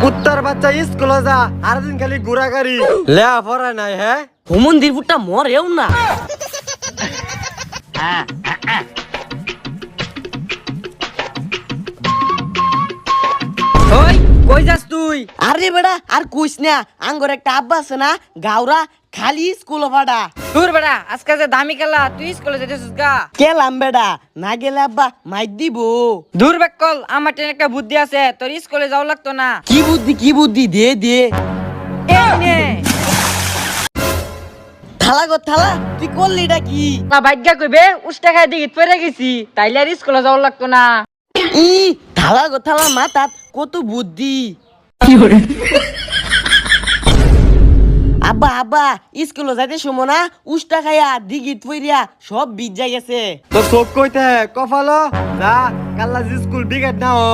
কুত্তার বাচ্চা স্কুলে যা আর দিন খালি ঘোরাঘুরি লেয়া পড়া নাই হ্যাঁ হুমন্দির ফুটটা মরেও না। ওই কই যাস তুই? আরে বেড়া আর কইস না, আঙ্গর একটা আব্বা আছে না গাওরা, খালি স্কুল ভাড়া। দূর বেটা, আজকে যে দামি খেলা তুই স্কুলে যেতেছিস গা? গেলাম বেড়া, না গেলে আব্বা মাইর দিব। দূর বেকল, আমার টেন একটা বুদ্ধি আছে, তোর স্কুলে যাওয়া লাগতো না। কি বুদ্ধি দে দে। এই নে। থালা গো থালা, তুই করলি এটা কি? না ভাগ্যা কইবে উষ্টা খাই দিগিত পড়ে গেছি, তাইলে আর স্কুলে যাওয়া লাগতো না। ই থালা গো থালা, মাথাত কত বুদ্ধি। আব্বা আব্বা স্কুলে যাইতে সময় না উষ্টা খাইয়া দিগিত পইরিয়া সব ভিজা গেছে। তো চোখ কইতে কফালো যা কাল্লা স্কুল বিগেট না ও